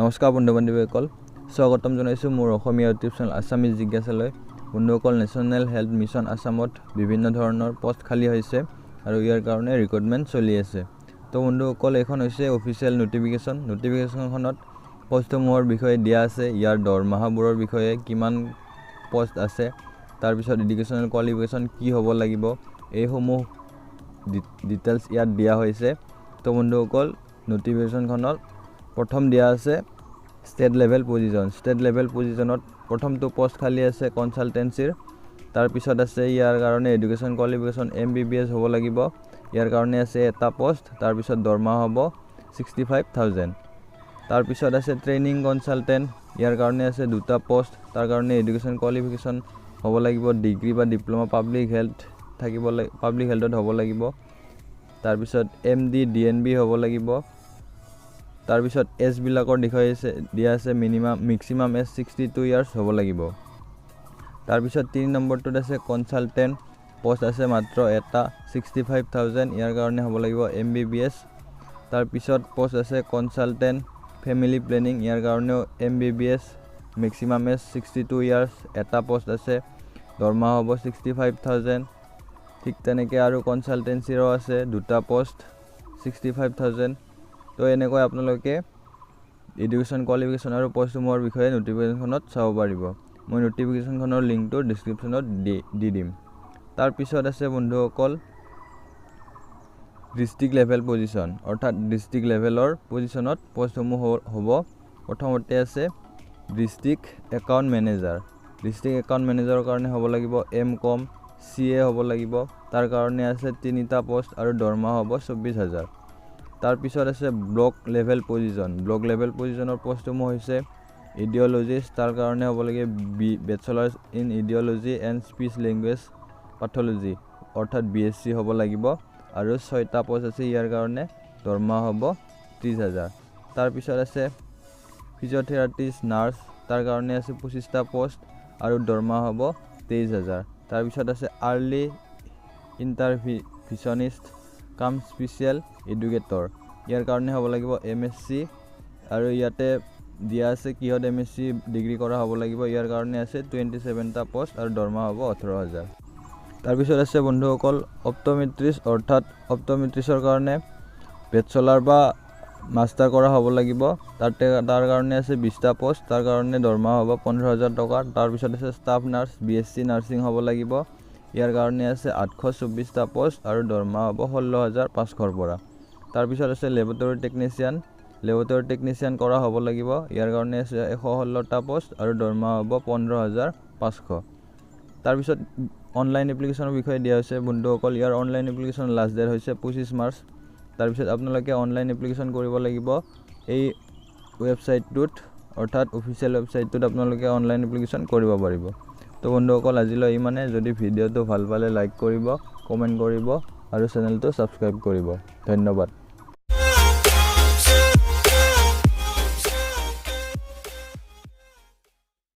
নমস্কাৰ বন্ধু-বান্ধৱীসকল, স্বাগতম জনাইছোঁ মোৰ অসমীয়া ইউটিউব চেনেল আছামিজ জিজ্ঞাসালৈ। বন্ধুসকল, নেশ্যনেল হেল্থ মিছন আসামত বিভিন্ন ধৰণৰ পোষ্ট খালী হৈছে আৰু ইয়াৰ কাৰণে ৰিক্ৰুটমেণ্ট চলি আছে। তো বন্ধুসকল, এইখন হৈছে অফিচিয়েল নটিফিকেশ্যনখনত পোষ্টসমূহৰ বিষয়ে দিয়া আছে, ইয়াৰ দৰমহাবোৰৰ বিষয়ে কিমান পোষ্ট আছে, তাৰপিছত এডুকেশ্যনেল কোৱালিফিকেশ্যন কি হ'ব লাগিব, এইসমূহ ডিটেইলছ ইয়াত দিয়া হৈছে। তো বন্ধুসকল, নটিফিকেশ্যনখনত প্ৰথম দিয়া আছে ষ্টেট লেভেল পজিশ্যনত প্ৰথমটো পোষ্ট খালী আছে কনচালটেঞ্চিৰ। তাৰপিছত আছে ইয়াৰ কাৰণে এডুকেশ্যন কোৱালিফিকেশ্যন MBBS হ'ব লাগিব, ইয়াৰ কাৰণে আছে এটা পোষ্ট। তাৰপিছত দৰমহা হ'ব 65,000। তাৰপিছত আছে ট্ৰেইনিং কনচালটেণ্ট, ইয়াৰ কাৰণে আছে দুটা পোষ্ট, তাৰ কাৰণে এডুকেশ্যন কোৱালিফিকেশ্যন হ'ব লাগিব ডিগ্ৰী বা ডিপ্ল'মা পাব্লিক হেল্থত হ'ব লাগিব। তাৰপিছত MD DNB হ'ব লাগিব। তাৰপিছত এজবিলাকৰ বিষয়ে দিয়া আছে মেক্সিমাম এজ 62 ইয়াৰ্ছ হ'ব লাগিব। তাৰপিছত 3 নম্বৰটোত আছে কনচালটেণ্ট, পোষ্ট আছে মাত্ৰ এটা 65,000, ইয়াৰ কাৰণে হ'ব লাগিব MBBS। তাৰপিছত পোষ্ট আছে কনচালটেণ্ট ফেমিলি প্লেনিং, ইয়াৰ কাৰণেও MBBS, মেক্সিমাম এজ 62 ইয়াৰ্ছ, এটা পোষ্ট আছে, দৰমহা হ'ব 65,000। ঠিক তেনেকৈ আৰু কনচালটেঞ্চিৰো আছে দুটা পোষ্ট 65,000। তো এনেকৈ আপোনালোকে এডুকেশ্যন কোৱালিফিকেশ্যন আৰু পোষ্টসমূহৰ বিষয়ে নটিফিকেশ্যনখনত চাব পাৰিব। মই নটিফিকেশ্যনখনৰ লিংকটো ডিছক্ৰিপশ্যনত দি দিম। তাৰপিছত আছে বন্ধুসকল ডিষ্ট্ৰিক্ট লেভেল পজিশ্যন, অৰ্থাৎ ডিষ্ট্ৰিক্ট লেভেলৰ পজিশ্যনত পোষ্টসমূহ হ'ব। প্ৰথমতে আছে ডিষ্ট্ৰিক্ট একাউণ্ট মেনেজাৰৰ কাৰণে হ'ব লাগিব MCOM CA হ'ব লাগিব, তাৰ কাৰণে আছে 3টা পোষ্ট আৰু দৰমহা হ'ব 24,000। তাৰপিছত আছে ব্লক লেভেল পজিশ্যনৰ পোষ্টসমূহ হৈছে ইডিঅ'লজিষ্ট, তাৰ কাৰণে হ'ব লাগে bachelors in audiology and speech language pathology, অৰ্থাৎ BSc হ'ব লাগিব, আৰু 6টা পোষ্ট আছে, ইয়াৰ কাৰণে দৰমহা হ'ব 30,000। তাৰপিছত আছে ফিজিঅ'থেৰাপিষ্ট নাৰ্ছ, তাৰ কাৰণে আছে 25টা পোষ্ট আৰু দৰমহা হ'ব 23,000। তাৰপিছত আছে আৰ্লি ইণ্টাৰভিছনিষ্ট কাম স্পেচিয়েল এডুকেটৰ, ইয়াৰ কাৰণে হ'ব লাগিব MSc, আৰু ইয়াতে দিয়া আছে কিহত MSc ডিগ্ৰী কৰা হ'ব লাগিব, ইয়াৰ কাৰণে আছে 27টা পোষ্ট আৰু দৰমহা হ'ব 18,000। তাৰপিছত আছে বন্ধুসকল অপ্ট'মেট্ৰিষ্ট, অৰ্থাৎ অপ্ট'মেট্ৰিষ্টৰ কাৰণে বেচেলাৰ বা মাষ্টাৰ কৰা হ'ব লাগিব, তাৰ কাৰণে আছে 20টা পোষ্ট, তাৰ কাৰণে দৰমহা হ'ব 15,000 টকা। তাৰপিছত আছে ষ্টাফ নাৰ্ছ BSc নাৰ্ছিং হ'ব লাগিব, ইয়াৰ কাৰণে আছে 824টা পোষ্ট আৰু দৰমহা হ'ব 16,500ৰ পৰা। তাৰপিছত আছে লেবৰেটৰী টেকনিচিয়ান কৰা হ'ব লাগিব, ইয়াৰ কাৰণে আছে 116টা পোষ্ট আৰু দৰমহা হ'ব 15,500। তাৰপিছত অনলাইন এপ্লিকেশ্যনৰ বিষয়ে দিয়া হৈছে বন্ধুসকল, ইয়াৰ অনলাইন এপ্লিকেশ্যন লাষ্ট ডেট হৈছে 25 মাৰ্চ। তাৰপিছত আপোনালোকে অনলাইন এপ্লিকেশ্যন কৰিব লাগিব এই ৱেবছাইটটোত, অৰ্থাৎ অফিচিয়েল ৱেবছাইটটোত আপোনালোকে অনলাইন এপ্লিকেশ্যন কৰিব পাৰিব। তো বন্ধুসকল, আজিলৈ ইমানে। যদি ভিডিঅ'টো ভাল পালে লাইক কৰিব, কমেণ্ট কৰিব আৰু চেনেলটো ছাবস্ক্ৰাইব কৰিব। ধন্যবাদ।